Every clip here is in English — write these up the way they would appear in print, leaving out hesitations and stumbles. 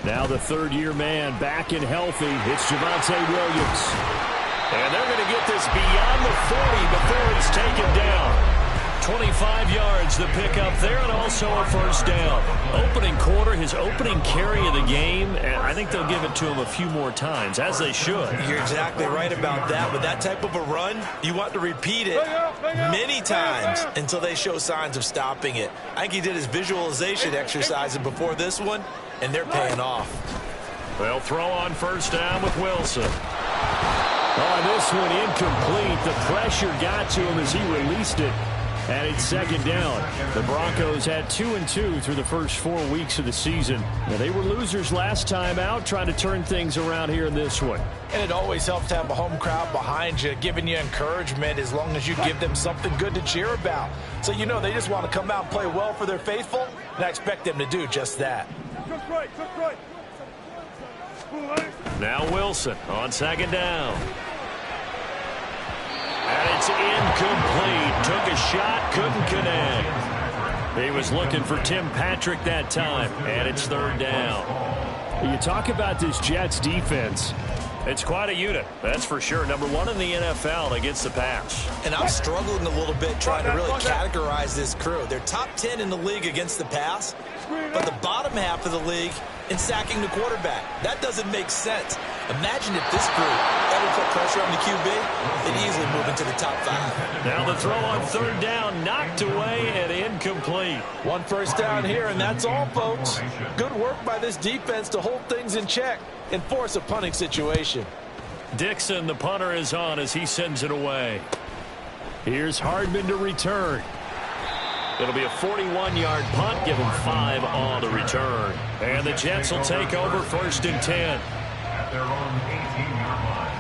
Now the third-year man back and healthy. It's Javonte Williams. And they're going to get this beyond the 40 before he's taken down. 25 yards the pickup there, and also a first down. Opening quarter, his opening carry of the game, and I think they'll give it to him a few more times, as they should. You're exactly right about that. With that type of a run, you want to repeat it many times until they show signs of stopping it. I think he did his visualization exercises before this one, and they're paying off. They'll throw on first down with Wilson. Oh, this one incomplete. The pressure got to him as he released it. And it's second down. The Broncos had 2-2 through the first 4 weeks of the season. Now, they were losers last time out, trying to turn things around here in this one. And it always helps to have a home crowd behind you, giving you encouragement as long as you give them something good to cheer about. So you know they just want to come out and play well for their faithful, and I expect them to do just that. Now Wilson on second down. And it's incomplete. Took a shot, couldn't connect. He was looking for Tim Patrick that time, and it's third down. You talk about this Jets defense. It's quite a unit, that's for sure. Number one in the NFL against the pass. And I'm struggling a little bit trying to really categorize this crew. They're top 10 in the league against the pass, but the bottom half of the league in sacking the quarterback. That doesn't make sense. Imagine if this group ever put pressure on the QB, they'd easily move into the top 5. Now the throw on third down, knocked away and incomplete. One first down here, and that's all, folks. Good work by this defense to hold things in check and force a punting situation. Dixon, the punter, is on as he sends it away. Here's Hardman to return. It'll be a 41-yard punt, give him 5 on the return. And the Jets will take over first and 10. At their own 18-yard line.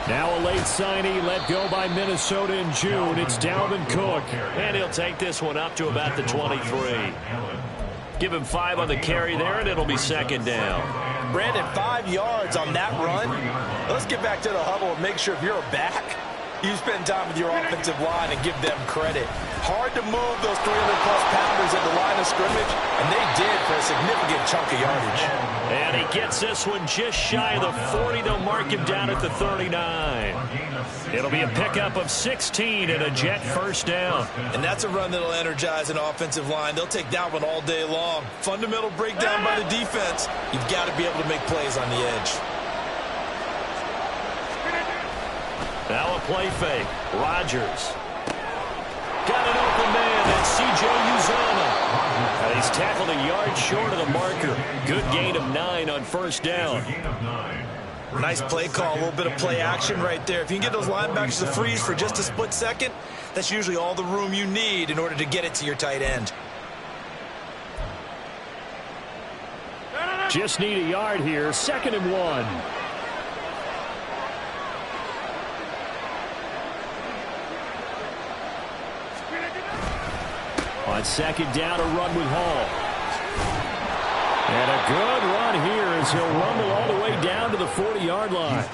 Now a late signee let go by Minnesota in June. It's Dalvin Cook. And he'll take this one up to about the 23. Give him 5 on the carry there, and it'll be second down. Brandon, 5 yards on that run. Let's get back to the huddle and make sure if you're a back, you spend time with your offensive line and give them credit. Hard to move those 300-plus pounders at the line of scrimmage, and they did for a significant chunk of yardage. And he gets this one just shy of the 40. They'll mark him down at the 39. It'll be a pickup of 16 and a Jet first down. And that's a run that'll energize an offensive line. They'll take that one all day long. Fundamental breakdown by the defense. You've got to be able to make plays on the edge. Now a play fake. Rodgers. Got an open man. That's C.J. Uzomah. And he's tackled a yard short of the marker. Good gain of 9 on first down. Nice play call. A little bit of play action right there. If you can get those linebackers to freeze for just a split second, that's usually all the room you need in order to get it to your tight end. Just need a yard here. 2nd and 1. On second down, a run with Hall. And a good run here as he'll rumble all the way down to the 40-yard line.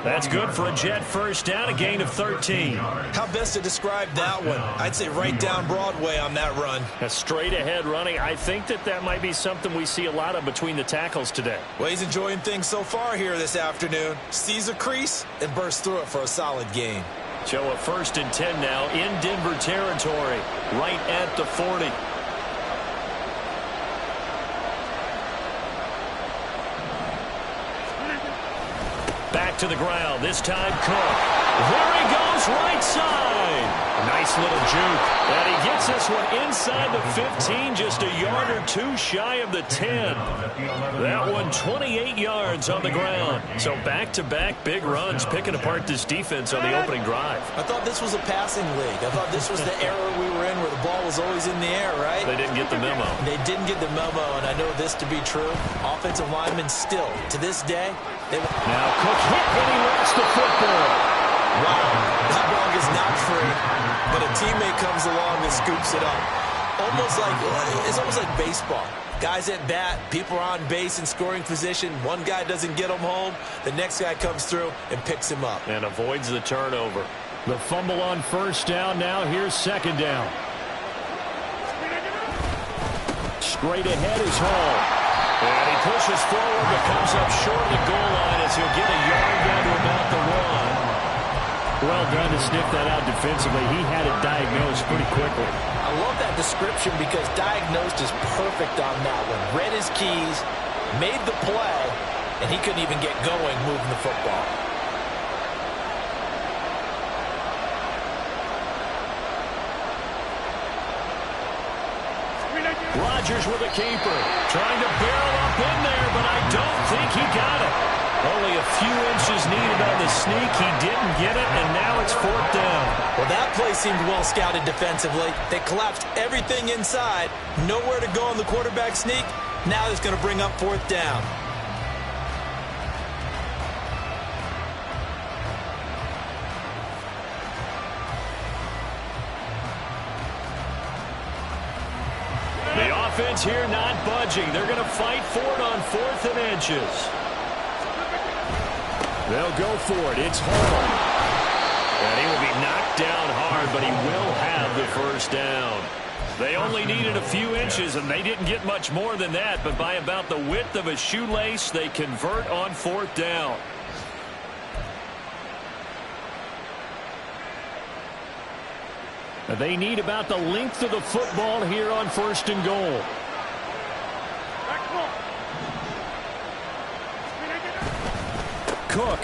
That's good for a Jet first down, a gain of 13. How best to describe that one? I'd say right down Broadway on that run. A straight-ahead running. I think that might be something we see a lot of between the tackles today. Well, he's enjoying things so far here this afternoon. Sees a crease and bursts through it for a solid gain. So a 1st and 10 now in Denver territory, right at the 40. Back to the ground, this time Cook. There he goes, right side. Nice little juke. And he gets this one inside the 15, just a yard or 2 shy of the 10. That one 28 yards on the ground. So back-to-back big runs, picking apart this defense on the opening drive. I thought this was a passing league. I thought this was the era we were in where the ball was always in the air, right? They didn't get the memo. They didn't get the memo, and I know this to be true. Offensive linemen still, to this day, now Cook hit when he lost the football. Wow, that ball is not free, but a teammate comes along and scoops it up. It's almost like baseball. Guys at bat, people are on base in scoring position. One guy doesn't get him home. The next guy comes through and picks him up. And avoids the turnover. The fumble on first down. Now here's second down. Straight ahead is Hall. And he pushes forward but comes up short of the goal line as he'll get a yard down to about the 1. Well done to sniff that out defensively. He had it diagnosed pretty quickly. I love that description because diagnosed is perfect on that one. Read his keys, made the play, and he couldn't even get going moving the football. Rodgers with a keeper. Trying to barrel up in there, but I don't think he got it. Only a few inches needed on the sneak. He didn't get it, and now it's fourth down. Well, that play seemed well scouted defensively. They collapsed everything inside. Nowhere to go on the quarterback sneak. Now it's going to bring up fourth down. The offense here not budging. They're going to fight for it on 4th and inches. They'll go for it. It's Hall. And he will be knocked down hard, but he will have the first down. They only needed a few inches, and they didn't get much more than that. But by about the width of a shoelace, they convert on 4th down. They need about the length of the football here on 1st and goal. Cook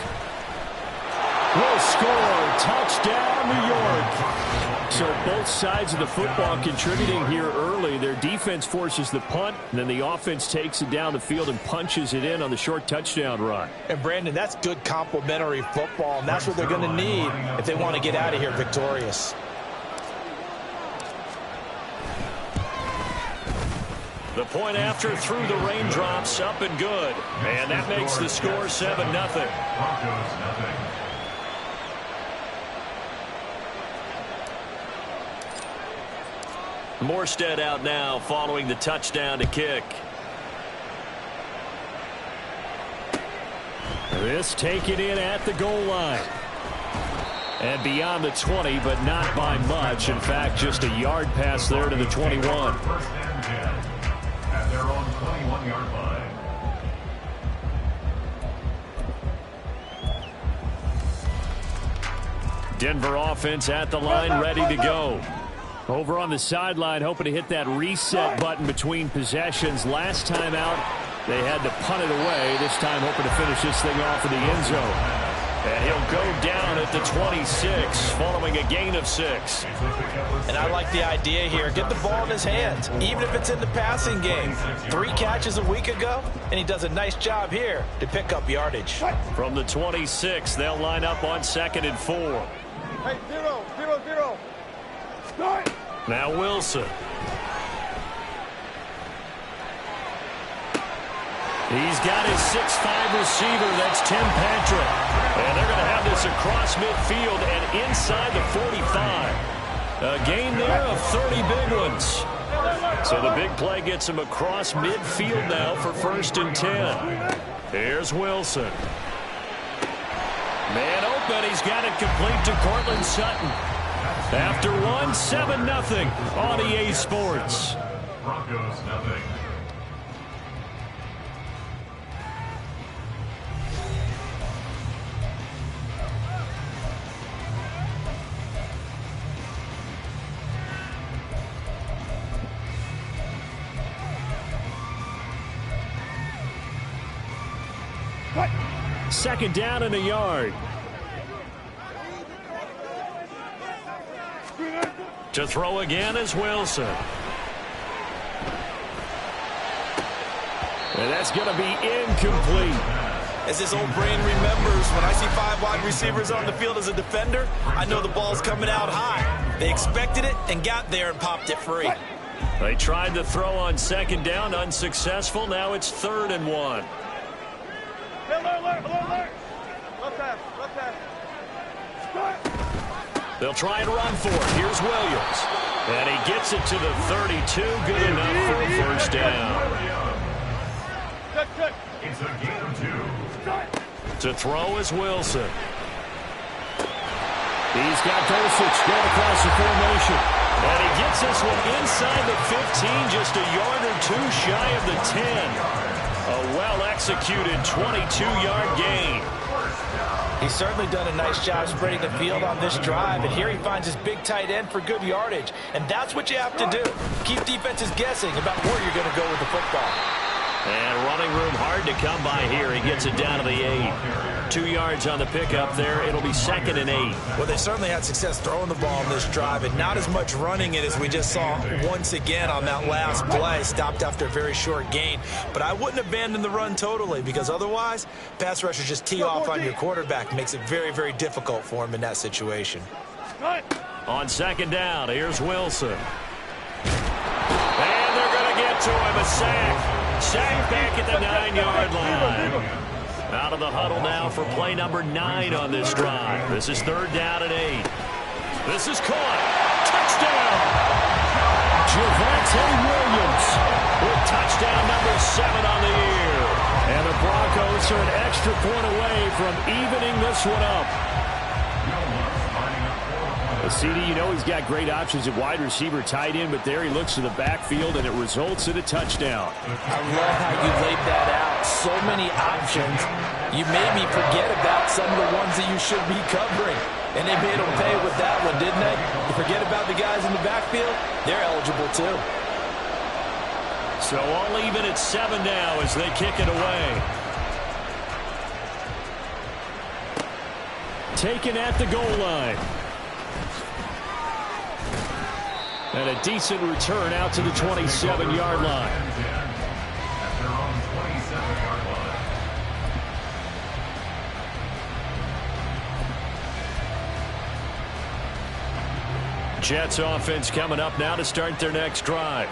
will score. Touchdown, New York. So both sides of the football contributing here early. Their defense forces the punt, and then the offense takes it down the field and punches it in on the short touchdown run. And, Brandon, that's good complementary football, and that's what they're going to need if they want to get out of here victorious. The point after through the raindrops, up and good. And that makes the score 7-0. Morstead out now following the touchdown to kick. This taken in at the goal line. And beyond the 20, but not by much. In fact, just a yard pass there to the 21. At their own 21-yard line. Denver offense at the line, ready to go. Over on the sideline, hoping to hit that reset button between possessions. Last time out, they had to punt it away. This time, hoping to finish this thing off in the end zone. And he'll go down at the 26, following a gain of 6. And I like the idea here. Get the ball in his hands, even if it's in the passing game. 3 catches a week ago, and he does a nice job here to pick up yardage. From the 26, they'll line up on 2nd and 4. Hey, 0, 0, 0. Start. Now Wilson. He's got his 6'5 receiver. That's Tim Patrick. And they're going to have this across midfield and inside the 45. A gain there of 30 big ones. So the big play gets him across midfield now for 1st and 10. Here's Wilson. Man open. He's got it complete to Cortland Sutton. After 1, 7-0 on EA Sports. Broncos nothing. Second down and a yard. To throw again is Wilson. And that's going to be incomplete. As his old brain remembers, when I see 5 wide receivers on the field as a defender, I know the ball's coming out high. They expected it and got there and popped it free. They tried to throw on 2nd down, unsuccessful. Now it's 3rd and 1. They'll try and run for it. Here's Williams. And he gets it to the 32. Good enough for a first down. It's a gain of 2. To throw is Wilson. He's got Dulcich going across the formation. And he gets this one inside the 15, just a yard or two shy of the 10. A well-executed 22-yard gain. He's certainly done a nice job spreading the field on this drive, and here he finds his big tight end for good yardage. And that's what you have to do. Keep defenses guessing about where you're going to go with the football. And running room hard to come by here. He gets it down to the 8. 2 yards on the pickup there. It'll be 2nd and 8. Well, they certainly had success throwing the ball in this drive, and not as much running it as we just saw once again on that last play. Stopped after a very short gain. But I wouldn't abandon the run totally, because otherwise, pass rushers just tee off on your quarterback. Makes it very, very difficult for him in that situation. On 2nd down, here's Wilson. And they're going to get to him. A sack. Sack back at the 9-yard line. Out of the huddle now for play number 9 on this drive. This is 3rd down and 8. This is caught. Touchdown. Javonte Williams With touchdown number 7 on the year. And the Broncos are an extra point away from evening this one up. CD, you know he's got great options at wide receiver, tight end, but there he looks to the backfield, and it results in a touchdown. I love how you laid that out. So many options. You made me forget about some of the ones that you should be covering. And they made them pay with that one, didn't they? You forget about the guys in the backfield? They're eligible too. So all even at 7 now as they kick it away. Taken at the goal line. And a decent return out to the 27-yard line. At their own 27-yard line. Jets offense coming up now to start their next drive.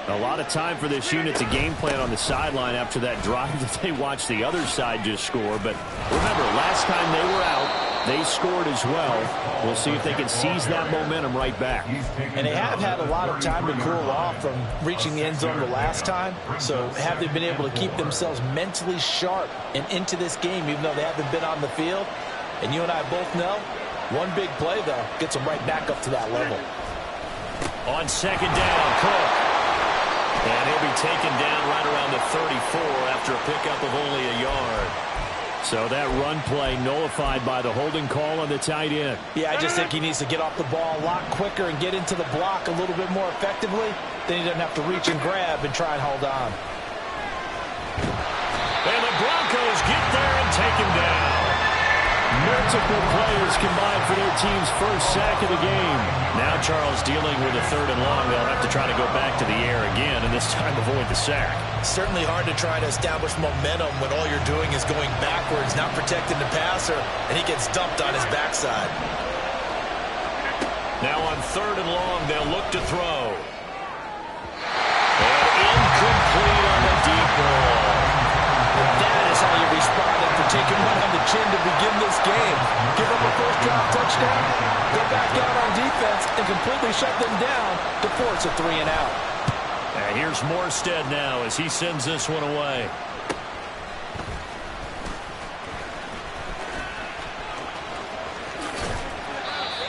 A lot of time for this unit to game plan on the sideline after that drive that they watched the other side just score. But remember, last time they were out, they scored as well. We'll see if they can seize that momentum right back. And they have had a lot of time to cool off from reaching the end zone the last time. So have they been able to keep themselves mentally sharp and into this game, even though they haven't been on the field? And you and I both know, one big play, though, gets them right back up to that level. On 2nd down, Cook. And he'll be taken down right around the 34 after a pickup of only a yard. So that run play nullified by the holding call on the tight end. Yeah, I just think he needs to get off the ball a lot quicker and get into the block a little bit more effectively. Then he doesn't have to reach and grab and try and hold on. And the Broncos get there and take him down. Multiple players combined for their team's first sack of the game. Now Charles dealing with a 3rd and long. They'll have to try to go back to the air again, and this time avoid the sack. Certainly hard to try to establish momentum when all you're doing is going backwards, not protecting the passer, and he gets dumped on his backside. Now on 3rd and long, they'll look to throw. And incomplete on the deep ball. That is how you respond after taking one on the chin to begin this game. Give up a first drive touchdown, go back out on defense, and completely shut them down to force a 3 and out. And here's Morstead now as he sends this one away.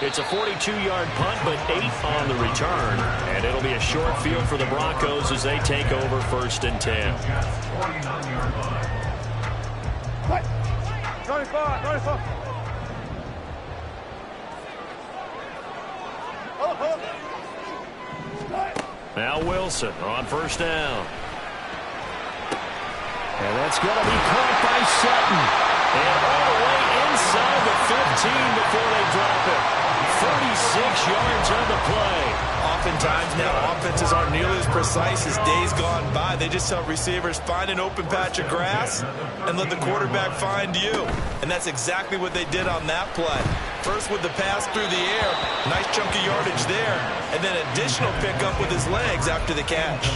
It's a 42-yard punt, but 8 on the return. And it'll be a short field for the Broncos as they take over 1st and 10. 49-yard line. 95, 95. Now Wilson on 1st down. And that's going to be caught by Sutton. And all the way inside the 15 before they drop it. 36 yards on the play. Oftentimes now offenses aren't nearly as precise as days gone by. They just tell receivers, find an open patch of grass and let the quarterback find you. And that's exactly what they did on that play. First with the pass through the air, nice chunk of yardage there, and then additional pickup with his legs after the catch.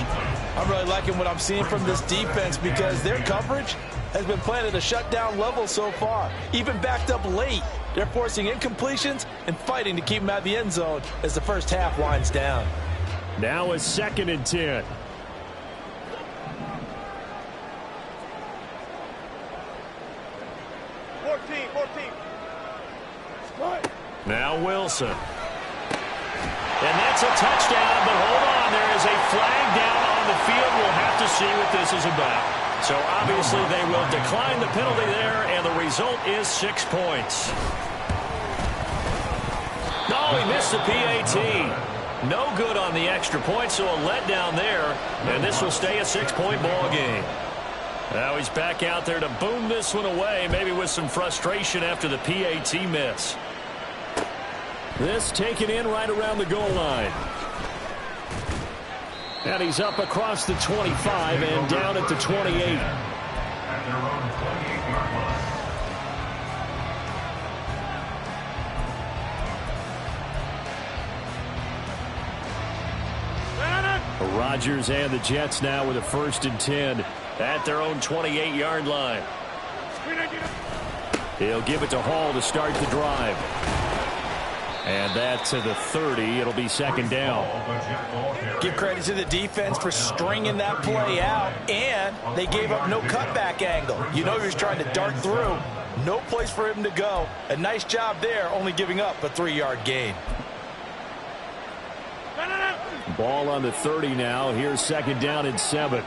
I'm really liking what I'm seeing from this defense because their coverage has been playing at a shutdown level so far. Even backed up late, they're forcing incompletions and fighting to keep them out of the end zone as the first half winds down. Now a 2nd and 10. Now Wilson. And that's a touchdown, but hold on. There is a flag down on the field. We'll have to see what this is about. So obviously they will decline the penalty there, and the result is 6 points. No, he missed the PAT. No good on the extra point, so a letdown there, and this will stay a 6-point ball game. Now he's back out there to boom this one away, maybe with some frustration after the PAT miss. This taken in right around the goal line. And he's up across the 25 and down at the 28. At their own 28-yard line. Rodgers and the Jets now with a 1st and 10 at their own 28-yard line. He'll give it to Hall to start the drive. And that to the 30. It'll be 2nd down. Give credit to the defense for stringing that play out, and they gave up no cutback angle. You know he was trying to dart through. No place for him to go. A nice job there, only giving up a 3-yard gain. Ball on the 30 now. Here's 2nd down and 7.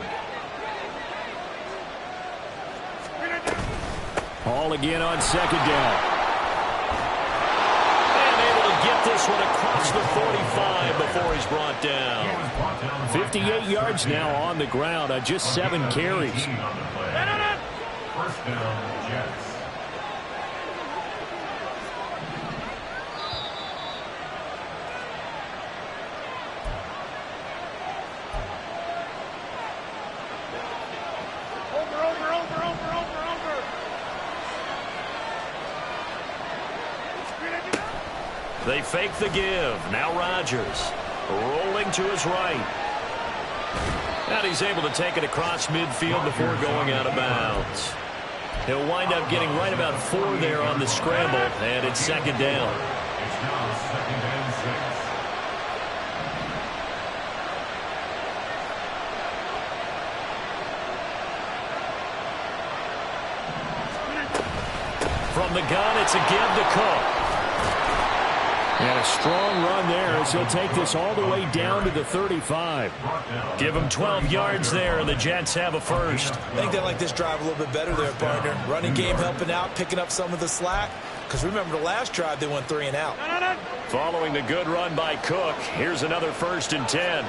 Hall again on 2nd down. Get this one across the 45 before he's brought down. 58 yards now on the ground on just 7 carries. First down, Jets. They fake the give. Now Rodgers rolling to his right. And he's able to take it across midfield before going out of bounds. He'll wind up getting right about 4 there on the scramble, and it's 2nd down. It's now 2nd and 6. From the gun, it's a give to Cook. And a strong run there as he'll take this all the way down to the 35. Give him 12 yards there, and the Jets have a 1st. I think they like this drive a little bit better there, partner. Running game helping out, picking up some of the slack. Because remember, the last drive, they went 3 and out. Following the good run by Cook, here's another 1st and 10.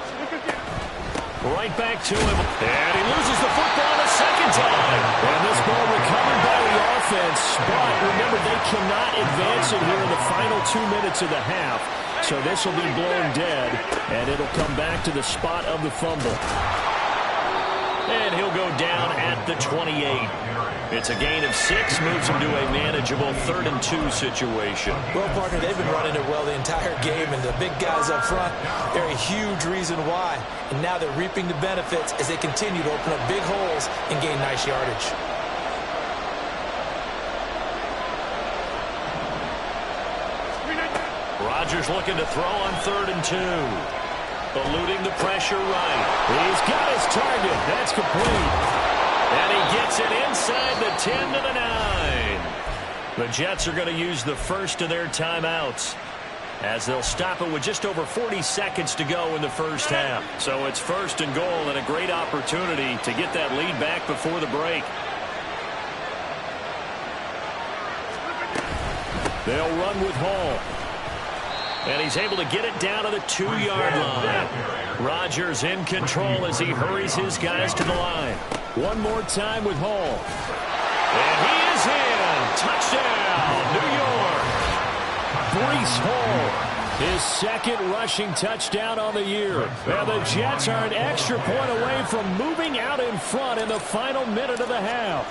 Right back to him, and he loses the football a 2nd time. And this ball recovered by the offense, but remember, they cannot advance it here in the final 2 minutes of the half. So this will be blown dead, and it'll come back to the spot of the fumble. And he'll go down at the 28. It's a gain of 6, moves him to a manageable 3rd and 2 situation. Well, partner, they've been running it well the entire game, and the big guys up front, they're a huge reason why. And now they're reaping the benefits as they continue to open up big holes and gain nice yardage. Rodgers looking to throw on 3rd and 2. Eluding the pressure right. He's got his target. That's complete. And he gets it inside the 10 to the 9. The Jets are going to use the first of their timeouts as they'll stop it with just over 40 seconds to go in the first half. So it's 1st and goal and a great opportunity to get that lead back before the break. They'll run with Hall. And he's able to get it down to the 2-yard line. Rodgers in control as he hurries his guys to the line. One more time with Hall. And he is in. Touchdown, New York. Breece Hall, his 2nd rushing touchdown on the year. And the Jets are an extra point away from moving out in front in the final minute of the half.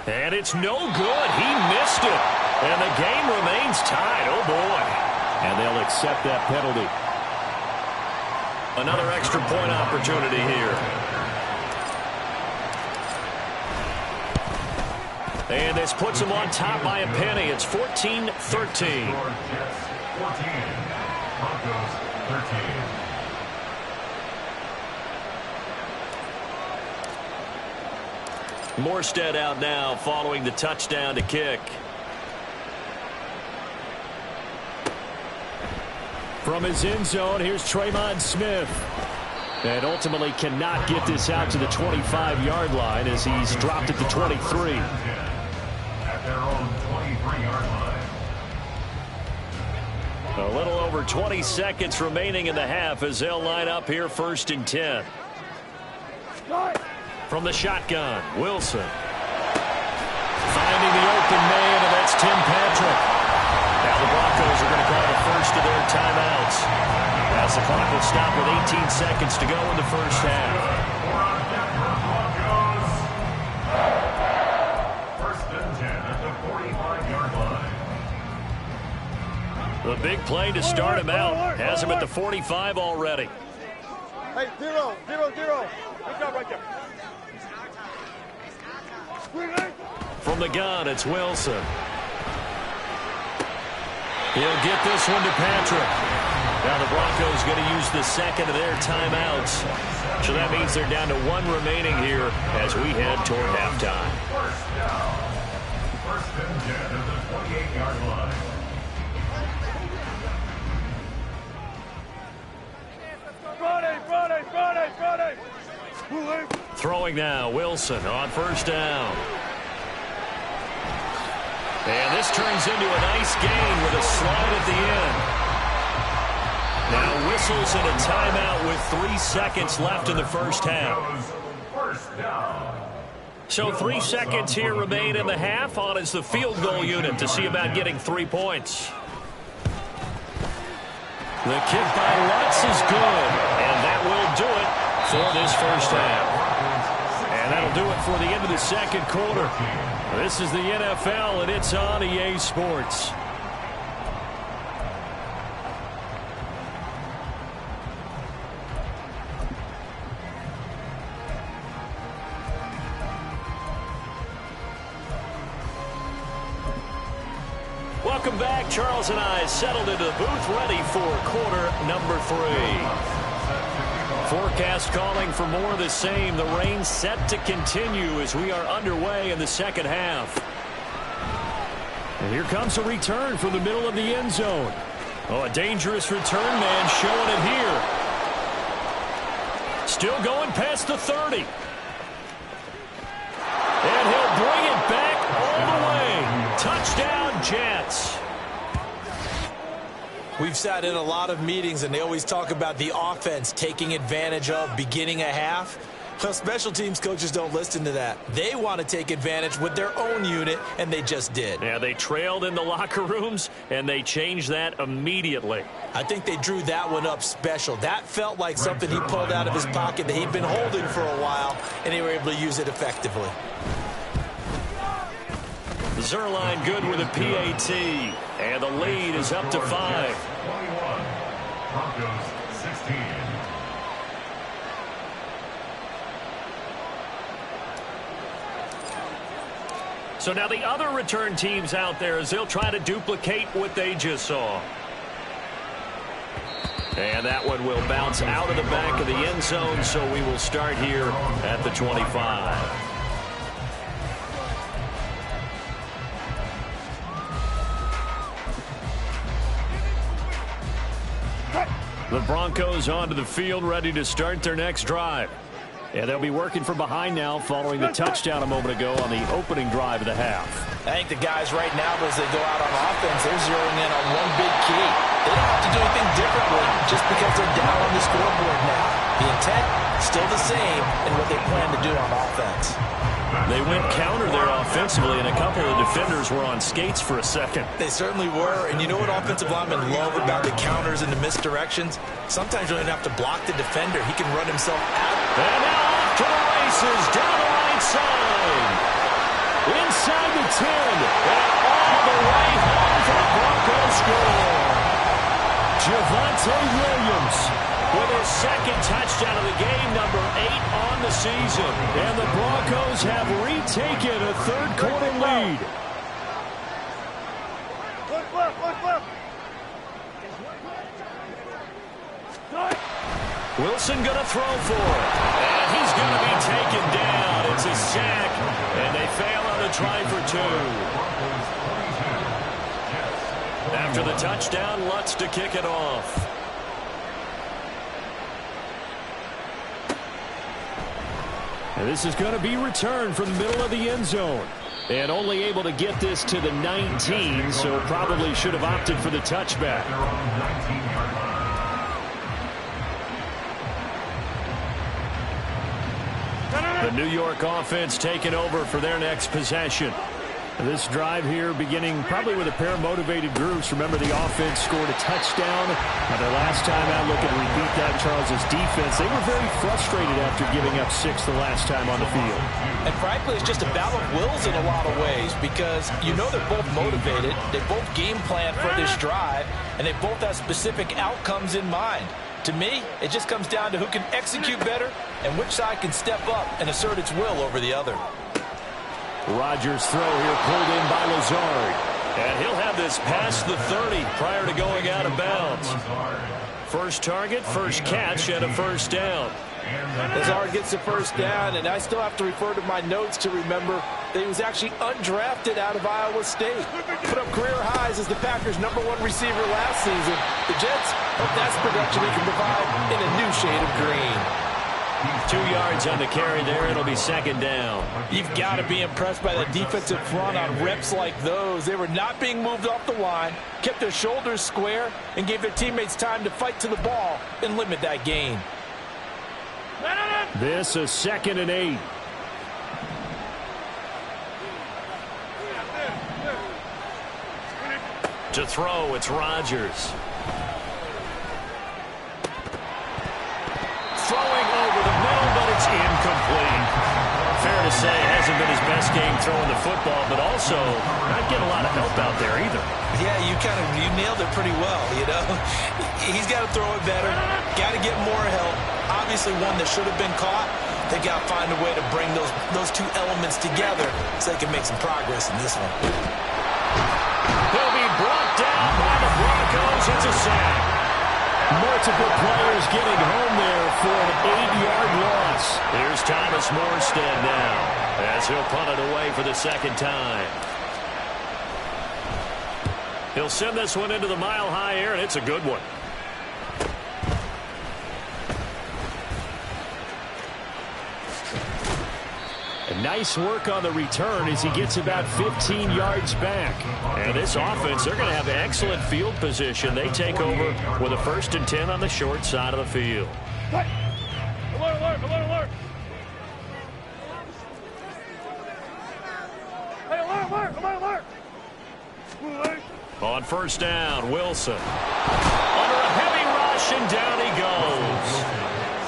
And it's no good. He missed it. And the game remains tied. Oh, boy. And they'll accept that penalty. Another extra point opportunity here. And this puts them on top by a penny. It's 14-13. Jets 14, Broncos 13. Morstead out now following the touchdown to kick. From his end zone, here's Tremon Smith. And ultimately cannot get this out to the 25-yard line as he's dropped at the 23. At their own 23-yard line. A little over 20 seconds remaining in the half as they'll line up here 1st and 10. From the shotgun, Wilson. Finding the open man, and that's Tim Patrick. Now the Broncos are going to call the first of their timeouts, as the clock will stop with 18 seconds to go in the first half. First and 10 at the 45-yard line. The big play to start him out has him at the 45 already. Hey, 0, 0, 0. Good job right there. From the gun, it's Wilson. He'll get this one to Patrick. Now the Broncos going to use the second of their timeouts. So that means they're down to 1 remaining here as we head toward halftime. First down. First and 10 at the 28-yard line. Friday. Throwing now, Wilson on first down. And this turns into a nice gain with a slide at the end. Now whistles and a timeout with 3 seconds left in the first half. First down. So 3 seconds here remain in the half. On is the field goal unit to see about getting 3 points. The kick by Lutz is good, and that will do it for this first half. And that'll do it for the end of the second quarter. This is the NFL, and it's on EA Sports. Welcome back. Charles and I settled into the booth, ready for quarter number 3. Forecast calling for more of the same. The rain set to continue as we are underway in the second half. And here comes a return from the middle of the end zone. Oh, a dangerous return man showing it here. Still going past the 30. And he'll bring it back all the way. Touchdown, Jets. We've sat in a lot of meetings, and they always talk about the offense taking advantage of beginning a half. Well, special teams coaches don't listen to that. They want to take advantage with their own unit, and they just did. Yeah, they trailed in the locker rooms, and they changed that immediately. I think they drew that one up special. That felt like something he pulled out of his pocket that he'd been holding for a while, and they were able to use it effectively. Zerline good with a PAT, and the lead is up to 5. 21, Broncos 16. So now the other return teams out there as they'll try to duplicate what they just saw. And that one will bounce out of the back of the end zone, so we will start here at the 25. The Broncos onto the field, ready to start their next drive. And they'll be working from behind now following the touchdown a moment ago on the opening drive of the half. I think the guys right now, as they go out on offense, they're zeroing in on one big key. They don't have to do anything differently just because they're down on the scoreboard now. The intent, still the same in what they plan to do on offense. They went counter there offensively, and a couple of defenders were on skates for a second. They certainly were, and you know what offensive linemen love about the counters and the misdirections? Sometimes you don't even have to block the defender. He can run himself out. And now off to the races, down the right side. Inside the 10, and all the way home for the Broncos score. Javonte Williams with his second season. And the Broncos have retaken a third-quarter lead. Wilson going to throw for it. And he's going to be taken down. It's a sack. And they fail on the try for 2. After the touchdown, Lutz to kick it off. And this is going to be returned from the middle of the end zone. And only able to get this to the 19, so probably should have opted for the touchback. The New York offense taking over for their next possession. This drive here beginning probably with a pair of motivated groups. Remember, the offense scored a touchdown. Now, their last time out, look at repeat that, Charles' defense. They were very frustrated after giving up 6 the last time on the field. And frankly, it's just a battle of wills in a lot of ways because you know they're both motivated. They both game plan for this drive, and they both have specific outcomes in mind. To me, it just comes down to who can execute better and which side can step up and assert its will over the other. Rodgers' throw here pulled in by Lazard. And he'll have this past the 30 prior to going out of bounds. First target, first catch, and a first down. Lazard gets the first down, and I still have to refer to my notes to remember that he was actually undrafted out of Iowa State. Put up career highs as the Packers' #1 receiver last season. The Jets hope that's production he can provide in a new shade of green. 2 yards on the carry there. It'll be second down. You've got to be impressed by the defensive front on reps like those. They were not being moved off the line, kept their shoulders square, and gave their teammates time to fight to the ball and limit that gain. This is 2nd and 8. To throw, it's Rodgers. Throwing over the middle, but it's incomplete. Fair to say, it hasn't been his best game throwing the football, but also not getting a lot of help out there either. Yeah, you nailed it pretty well, you know. He's got to throw it better, got to get more help. Obviously one that should have been caught. They got to find a way to bring those two elements together so they can make some progress in this one. He'll be brought down by the Broncos. It's a sack. Multiple players getting home there for an 8-yard loss. Here's Thomas Morstead now as he'll punt it away for the second time. He'll send this one into the mile-high air, and it's a good one. And nice work on the return as he gets about 15 yards back. And this offense, they're going to have excellent field position. They take over with a 1st and 10 on the short side of the field. Alert, alert, alert, alert. Hey, alert, alert, alert, alert. On first down, Wilson. Under a heavy rush, and down he goes.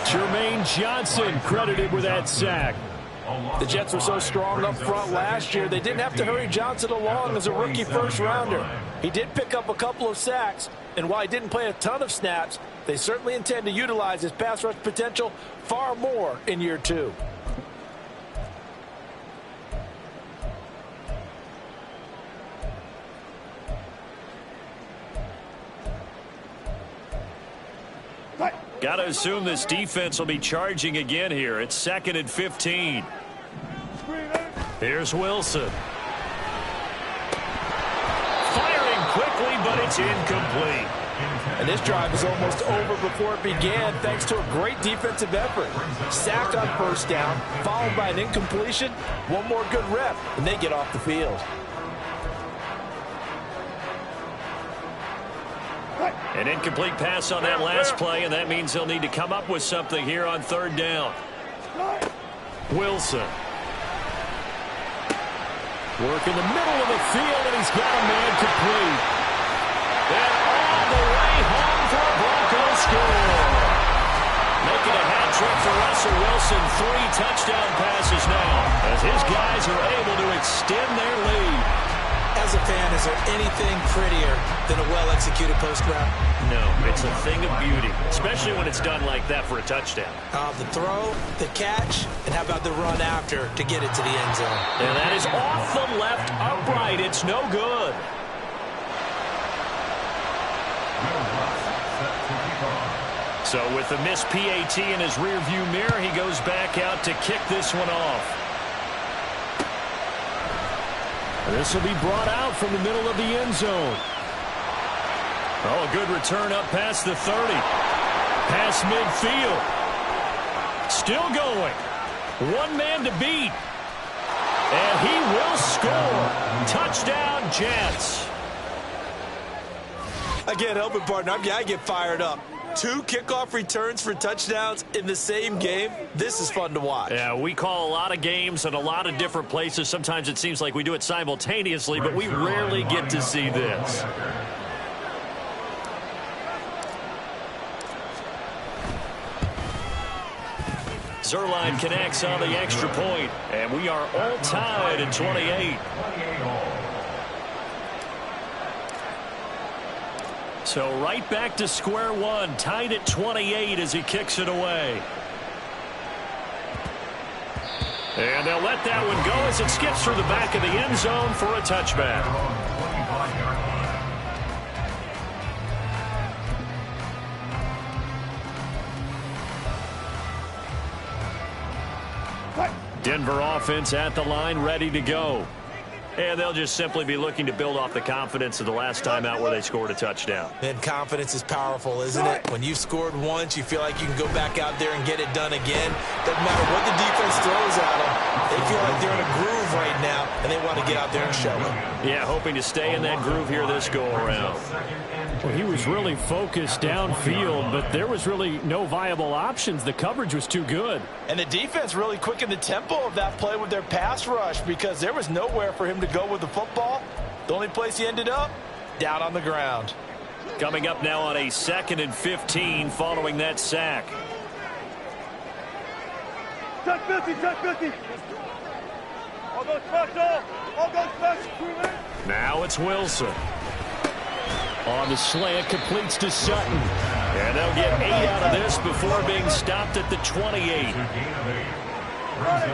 Jermaine Johnson credited with that sack. The Jets were so strong up front last year, they didn't have to hurry Johnson along as a rookie first-rounder. He did pick up a couple of sacks, and while he didn't play a ton of snaps, they certainly intend to utilize his pass rush potential far more in year 2. Got to assume this defense will be charging again here. It's 2nd and 15. Here's Wilson. Firing quickly, but it's incomplete. And this drive is almost over before it began thanks to a great defensive effort. Sack on first down, followed by an incompletion. One more good rep, and they get off the field. An incomplete pass on that last play, and that means they'll need to come up with something here on 3rd down. Wilson. Work in the middle of the field, and he's got a man complete. And all the way home for a Broncos score. Making a hat trick for Russell Wilson. 3 touchdown passes now as his guys are able to extend their lead. As as a fan, is there anything prettier than a well-executed post route? No, it's a thing of beauty, especially when it's done like that for a touchdown. The throw, the catch, and how about the run after to get it to the end zone? And that is off the left upright. It's no good. So with the missed PAT in his rearview mirror, he goes back out to kick this one off. This will be brought out from the middle of the end zone. Oh, a good return up past the 30. Past midfield. Still going. One man to beat. And he will score. Touchdown, Jets. I can't help it, partner. I get fired up. 2 kickoff returns for touchdowns in the same game. This is fun to watch. Yeah, we call a lot of games in a lot of different places. Sometimes it seems like we do it simultaneously, but we rarely get to see this. Zerline connects on the extra point, and we are all tied at 28. So right back to square one, tied at 28 as he kicks it away. And they'll let that one go as it skips through the back of the end zone for a touchback. Denver offense at the line, ready to go. And they'll just simply be looking to build off the confidence of the last time out where they scored a touchdown. And confidence is powerful, isn't it? When you've scored once, you feel like you can go back out there and get it done again. Doesn't matter what the defense throws at them. They feel like they're in a groove right now, and they want to get out there and show it. Yeah, hoping to stay in that groove here this go-around. Well, he was really focused downfield, but there was really no viable options. The coverage was too good. And the defense really quickened the tempo of that play with their pass rush because there was nowhere for him to go with the football. The only place he ended up, down on the ground. Coming up now on a 2nd and 15 following that sack. Check 50, check 50. All goes special. All goes special. Now it's Wilson. On the slant, completes to Sutton. And they'll get 8 out of this before being stopped at the 28. Run it.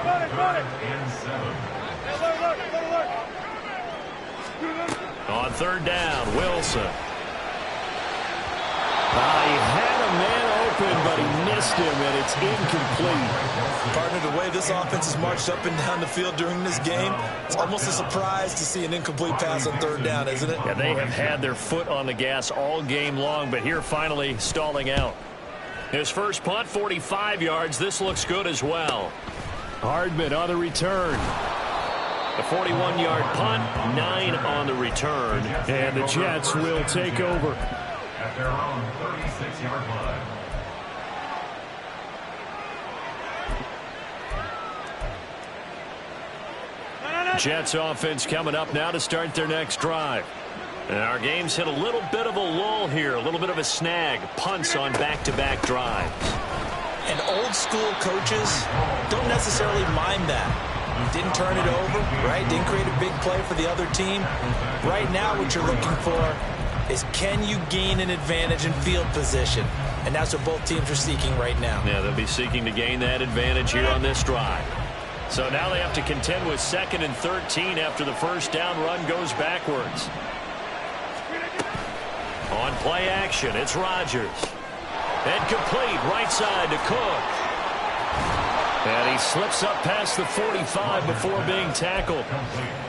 On 3rd down, Wilson. He had a man open, but he missed him, and it's incomplete. Partner, the way this offense has marched up and down the field during this game, it's almost a surprise to see an incomplete pass on 3rd down, isn't it? Yeah, they have had their foot on the gas all game long, but here finally stalling out. His first punt, 45 yards. This looks good as well. Hardman on the return. A 41-yard punt, 9 on the return. And the Jets will take over. At their own 36-yard line. Jets offense coming up now to start their next drive. And our game's hit a little bit of a lull here, a little bit of a snag. Punts on back-to-back drives. And old-school coaches don't necessarily mind that. Didn't turn it over, right? Didn't create a big play for the other team. Right now what you're looking for is can you gain an advantage in field position? And that's what both teams are seeking right now. Yeah, they'll be seeking to gain that advantage here on this drive. So now they have to contend with 2nd and 13 after the first down run goes backwards. On play action, it's Rodgers. And complete right side to Cook. And he slips up past the 45 before being tackled.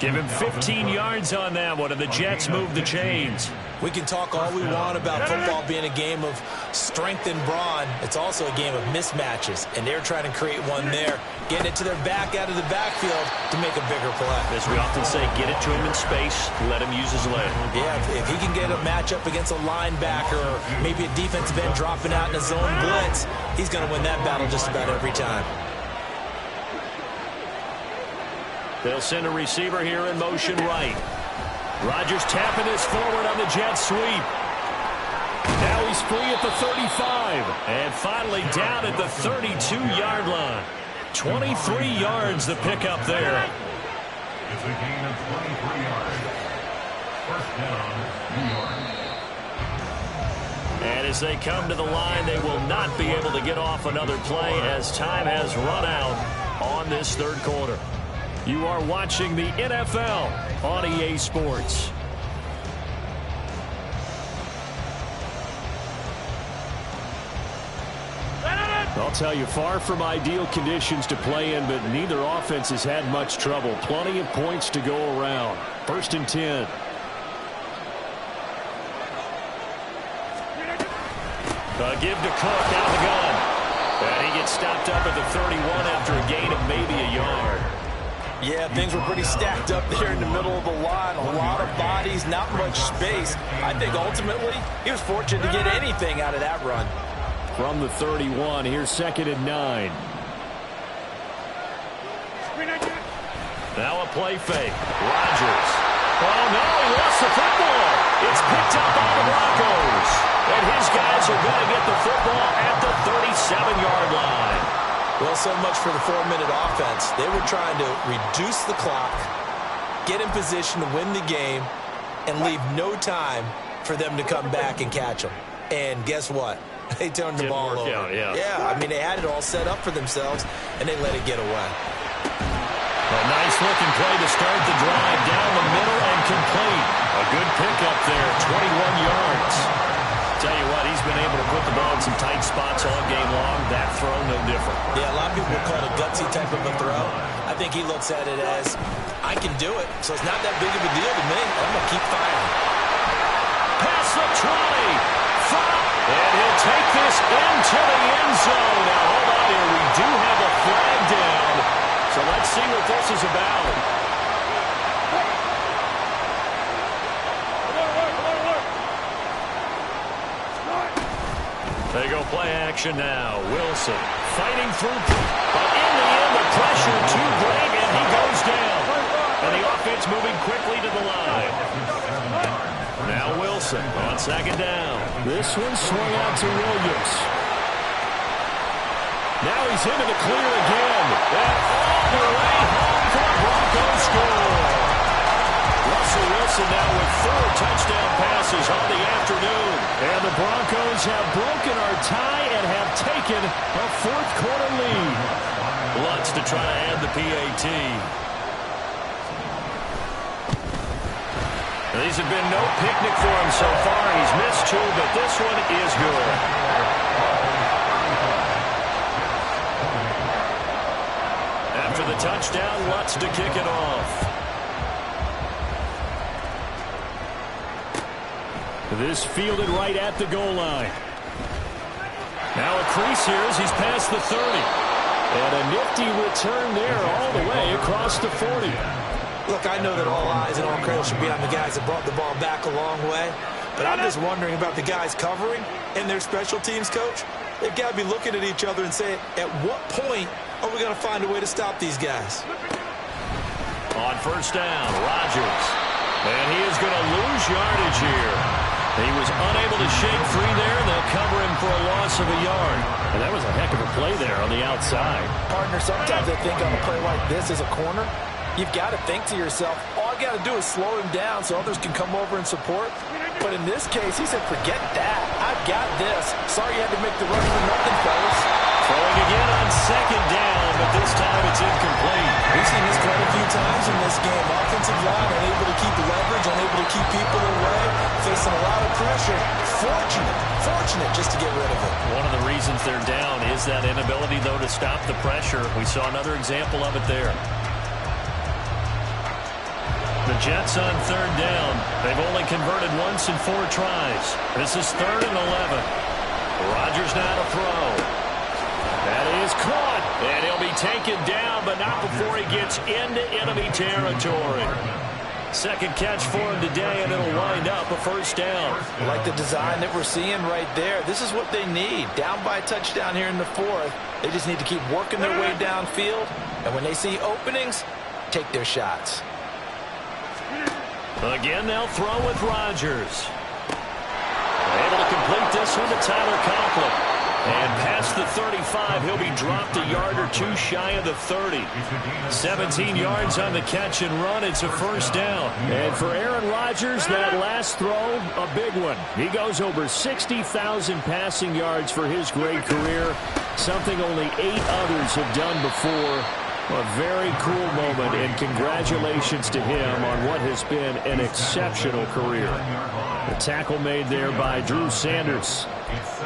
Give him 15 yards on that one, and the Jets move the chains. We can talk all we want about football being a game of strength and brawn. It's also a game of mismatches, and they're trying to create one there, getting it to their back out of the backfield to make a bigger play. As we often say, get it to him in space, let him use his leg. Yeah, if he can get a matchup against a linebacker or maybe a defensive end dropping out in a zone blitz, he's going to win that battle just about every time. They'll send a receiver here in motion right. Rodgers tapping this forward on the jet sweep. Now he's free at the 35. And finally down at the 32-yard line. 23 yards the pickup there. It's a gain of 23 yards. First down, New York. And as they come to the line, they will not be able to get off another play as time has run out on this third quarter. You are watching the NFL on EA Sports. I'll tell you, far from ideal conditions to play in, but neither offense has had much trouble. Plenty of points to go around. 1st and 10. A give to Cook out of the gun. And he gets stopped up at the 31 after a gain of maybe a yard. Yeah, things were pretty stacked up there in the middle of the line. A lot of bodies, not much space. I think ultimately he was fortunate to get anything out of that run. From the 31, here's 2nd and 9. Now a play fake. Rodgers. Oh, no, he lost the football. It's picked up by the Broncos. And his guys are going to get the football at the 37-yard line. Well, so much for the 4-minute offense. They were trying to reduce the clock, get in position to win the game, and leave no time for them to come back and catch them. And guess what? They turned the ball over. Yeah, I mean, they had it all set up for themselves, and they let it get away. A nice-looking play to start the drive down the middle and complete. A good pickup there, 21 yards. Tell you what, he's been able to put the ball in some tight spots all game long. That throw, no different. Yeah, a lot of people would call it a gutsy type of a throw. I think he looks at it as, I can do it, so it's not that big of a deal to me. I'm going to keep firing. Pass the 20. And he'll take this into the end zone. Now, hold on here. We do have a flag down. So let's see what this is about. They go play action now. Wilson fighting through. But in the end, the pressure too great, and he goes down. And the offense moving quickly to the line. Now Wilson on 2nd down. This one swung out to Williams. Now he's into the clear again. And all the way home for the Broncos score. Russell Wilson now with 4 touchdown passes on the afternoon. And the Broncos have broken our tie and have taken a 4th quarter lead. Lutz to try to add the PAT. These have been no picnic for him so far. He's missed 2, but this one is good. After the touchdown, Lutz to kick it off. This fielded right at the goal line. Now a crease here as he's past the 30. And a nifty return there all the way across the 40. Look, I know that all eyes and all credit should be on the guys that brought the ball back a long way, but I'm just wondering about the guys covering and their special teams coach. They've got to be looking at each other and saying, at what point are we going to find a way to stop these guys? On 1st down, Rodgers. And he is going to lose yardage here. He was unable to shake free there. They'll cover him for a loss of a yard. And that was a heck of a play there on the outside. Partner, sometimes I think on a play like this as a corner, you've got to think to yourself, all I got to do is slow him down so others can come over and support. But in this case, he said, forget that. I've got this. Sorry you had to make the run for nothing, fellas. Throwing again on 2nd down, but this time it's incomplete. We've seen this quite a few times in this game. Offensive line unable to keep leverage, unable to keep people away, facing a lot of pressure. Fortunate just to get rid of it. One of the reasons they're down is that inability, though, to stop the pressure. We saw another example of it there. The Jets on 3rd down. They've only converted once in 4 tries. This is 3rd and 11. Rodgers now to throw. That is caught. And he'll be taken down, but not before he gets into enemy territory. 2nd catch for him today, and it'll wind up a 1st down. I like the design that we're seeing right there. This is what they need. Down by a touchdown here in the 4th. They just need to keep working their way downfield. And when they see openings, take their shots. Again, they'll throw with Rodgers. Able to complete this one to Tyler Conklin. And past the 35, he'll be dropped a yard or two shy of the 30. 17 yards on the catch and run. It's a first down. And for Aaron Rodgers, that last throw, a big one. He goes over 60,000 passing yards for his great career, something only 8 others have done before. A very cool moment, and congratulations to him on what has been an exceptional career. The tackle made there by Drew Sanders.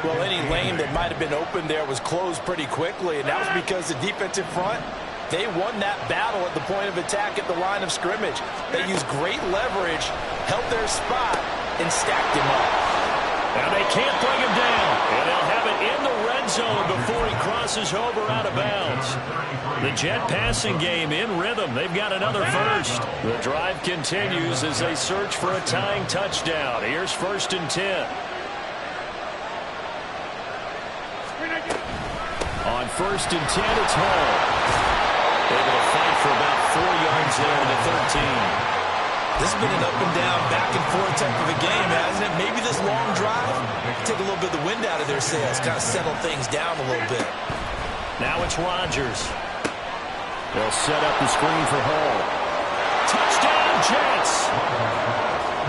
Well, any lane that might have been open there was closed pretty quickly, and that was because the defensive front, they won that battle at the point of attack at the line of scrimmage. They used great leverage, held their spot, and stacked him up. And they can't bring him down. And they'll have it in the red zone before he crosses over out of bounds. The Jet passing game in rhythm. They've got another first. The drive continues as they search for a tying touchdown. Here's 1st and 10. On 1st and 10, it's Hall. Able to fight for about 4 yards there to the 13. This has been an up and down, back and forth type of a game, hasn't it? Maybe this long drive take a little bit of the wind out of their sails, kind of settle things down a little bit. Now it's Rodgers. They'll set up the screen for Hall. Touchdown, Jets!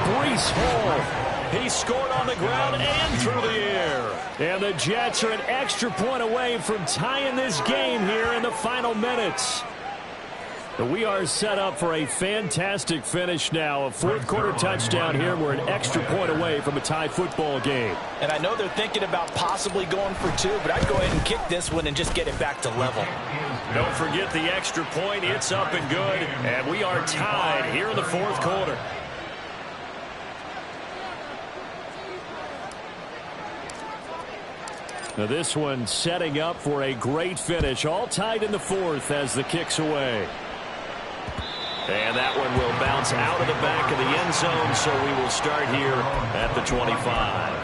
Breece Hall. He scored on the ground and through the air. And the Jets are an extra point away from tying this game here in the final minutes. We are set up for a fantastic finish now. A 4th quarter touchdown here. We're an extra point away from a tie football game. And I know they're thinking about possibly going for 2, but I'd go ahead and kick this one and just get it back to level. Don't forget the extra point. It's up and good. And we are tied here in the 4th quarter. Now this one setting up for a great finish. All tied in the 4th as the kick's away. And that one will bounce out of the back of the end zone, so we will start here at the 25.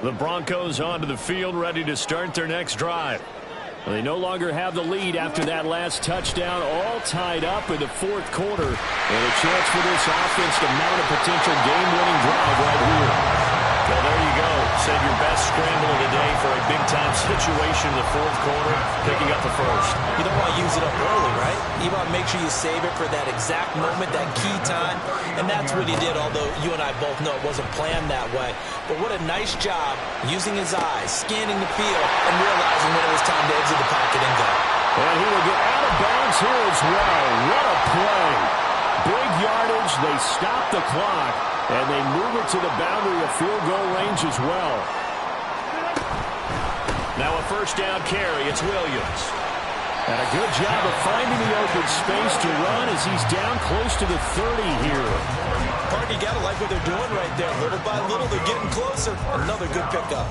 The Broncos onto the field, ready to start their next drive. They no longer have the lead after that last touchdown, all tied up in the 4th quarter. And a chance for this offense to mount a potential game-winning drive right here. Well, there you go. Said your best scramble of the day for a big-time situation in the 4th quarter, picking up the first. You don't want to use it up early, right? You want to make sure you save it for that exact moment, that key time. And that's what he did, although you and I both know it wasn't planned that way. But what a nice job using his eyes, scanning the field, and realizing when it was time to exit the pocket and go. And he will get out of bounds here as well. What a play. Big yardage. They stop the clock, and they move it to the boundary of field goal range as well. Now a first down carry. It's Williams. And a good job of finding the open space to run as he's down close to the 30 here. Parker, you got to like what they're doing right there. Little by little, they're getting closer. Another good pickup.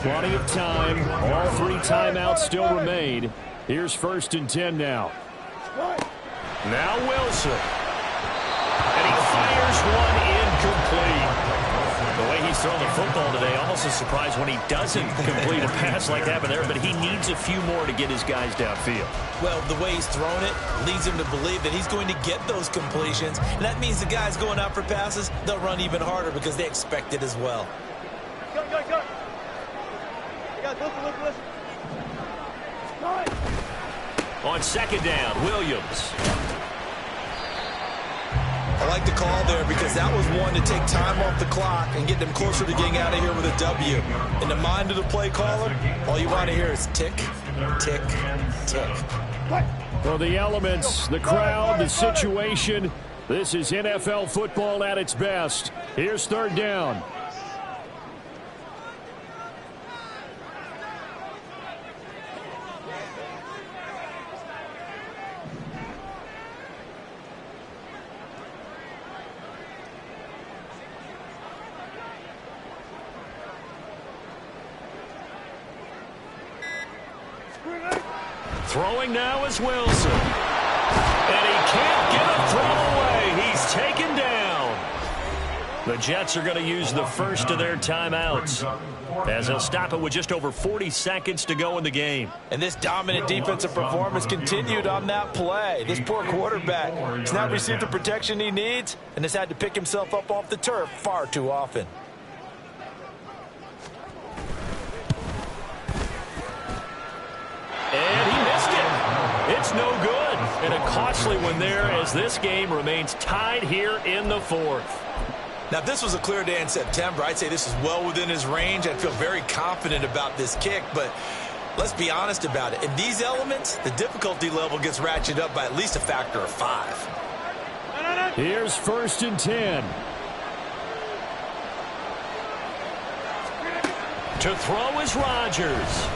Plenty of time. All 3 timeouts still remain. Here's 1st and 10 now. Now Wilson. And he fires one incomplete. The way he's thrown the football today, almost a surprise when he doesn't complete a pass like that there, but he needs a few more to get his guys downfield. Well, the way he's thrown it leads him to believe that he's going to get those completions. And that means the guys going out for passes, they'll run even harder because they expect it as well. Go. You guys, listen. On 2nd down, Williams. I like the call there because that was one to take time off the clock and get them closer to getting out of here with a W. In the mind of the play caller, all you want to hear is tick, tick, tick. Well, the elements, the crowd, the situation, this is NFL football at its best. Here's 3rd down. Throwing now is Wilson. And he can't get a throw away. He's taken down. The Jets are going to use the first of their timeouts, as they'll stop it with just over 40 seconds to go in the game. And this dominant defensive performance continued on that play. This poor quarterback has not received the protection he needs and has had to pick himself up off the turf far too often. And he missed it. It's no good. And a costly one there, as this game remains tied here in the fourth. Now, if this was a clear day in September, I'd say this is well within his range. I'd feel very confident about this kick, but let's be honest about it. In these elements, the difficulty level gets ratcheted up by at least a factor of 5. Here's 1st and 10. To throw is Rodgers.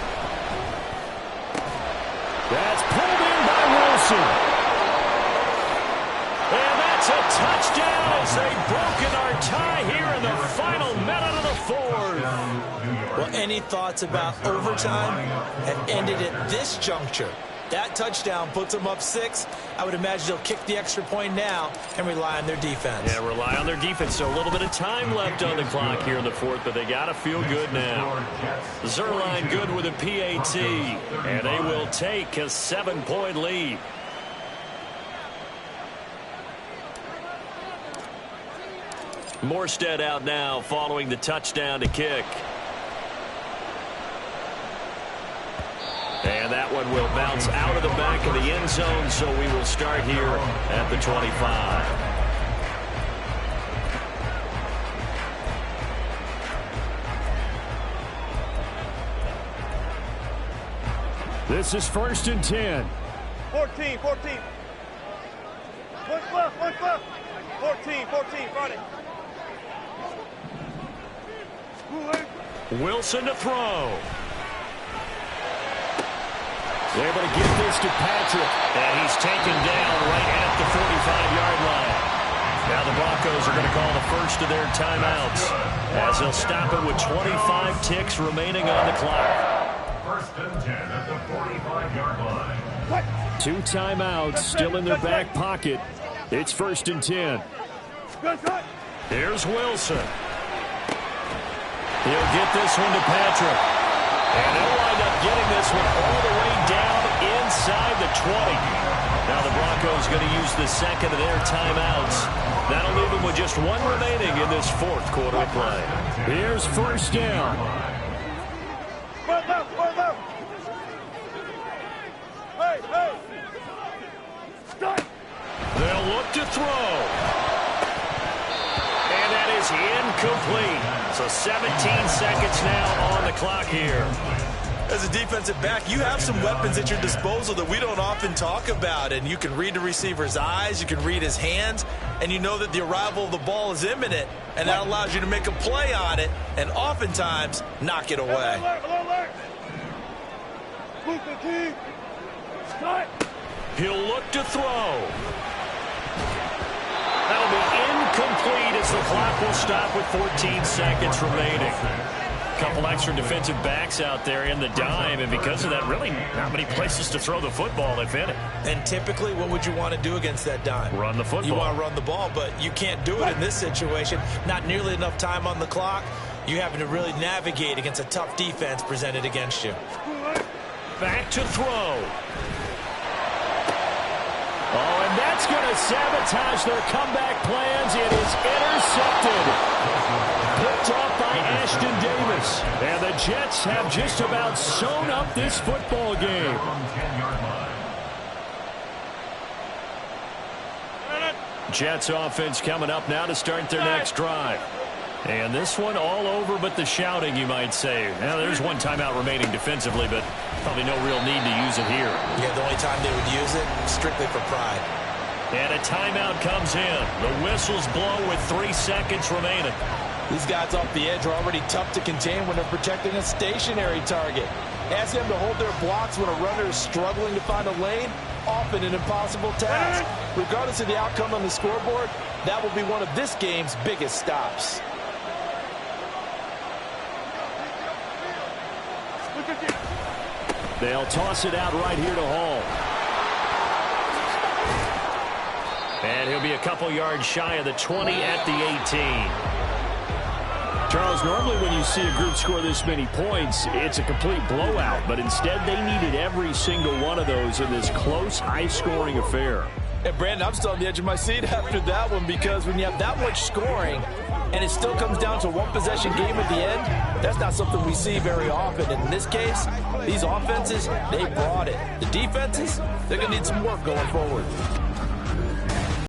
That's pulled in by Wilson. And that's a touchdown as they've broken our tie here in the final minute of the fourth. Well, any thoughts about overtime have ended at this juncture. That touchdown puts them up 6. I would imagine they'll kick the extra point now and rely on their defense. Yeah, rely on their defense. So a little bit of time left on the clock here in the fourth, but they got to feel good now. Zerline good with a PAT, and they will take a 7-point lead. Morstead out now following the touchdown to kick. And that one will bounce out of the back of the end zone, so we will start here at the 25. This is 1st and 10. 14. One left. 14, Friday. Wilson to throw. Able to get this to Patrick. And he's taken down right at the 45-yard line. Now the Broncos are going to call the first of their timeouts, as they'll stop it with 25 ticks remaining on the clock. 1st and 10 at the 45-yard line. 2 timeouts still in their back pocket. It's 1st and 10. Here's Wilson. He'll get this one to Patrick. And they'll wind up getting this one all the way down inside the 20. Now the Broncos going to use the second of their timeouts. That'll leave them with just one remaining in this fourth quarter of play. Here's 1st down. They'll look to throw. And that is incomplete. So 17 seconds now on the clock here. As a defensive back, you have some weapons at your disposal that we don't often talk about. And you can read the receiver's eyes, you can read his hands, and you know that the arrival of the ball is imminent. And that allows you to make a play on it and oftentimes knock it away. He'll look to throw. That'll be incomplete as the clock will stop with 14 seconds remaining. A couple extra defensive backs out there in the dime, and because of that, really not many places to throw the football, if any. And typically, what would you want to do against that dime? Run the football. You want to run the ball, but you can't do it in this situation. Not nearly enough time on the clock. You're having to really navigate against a tough defense presented against you. Back to throw. Oh, and that's going to sabotage their comeback plans. It is intercepted. Picked off by Ashton Davis. And the Jets have just about sewn up this football game. Jets offense coming up now to start their next drive. And this one all over but the shouting, you might say. Now, there's one timeout remaining defensively, but probably no real need to use it here. Yeah, the only time they would use it, strictly for pride. And a timeout comes in. The whistles blow with 3 seconds remaining. These guys off the edge are already tough to contain when they're protecting a stationary target. Ask them to hold their blocks when a runner is struggling to find a lane, often an impossible task. Regardless of the outcome on the scoreboard, that will be one of this game's biggest stops. They'll toss it out right here to Hall. And he'll be a couple yards shy of the 20 at the 18. Charles, normally when you see a group score this many points, it's a complete blowout. But instead, they needed every single one of those in this close, high-scoring affair. And Brandon, I'm still on the edge of my seat after that one, because when you have that much scoring and it still comes down to one possession game at the end, that's not something we see very often. And in this case, these offenses, they brought it. The defenses, they're going to need some work going forward.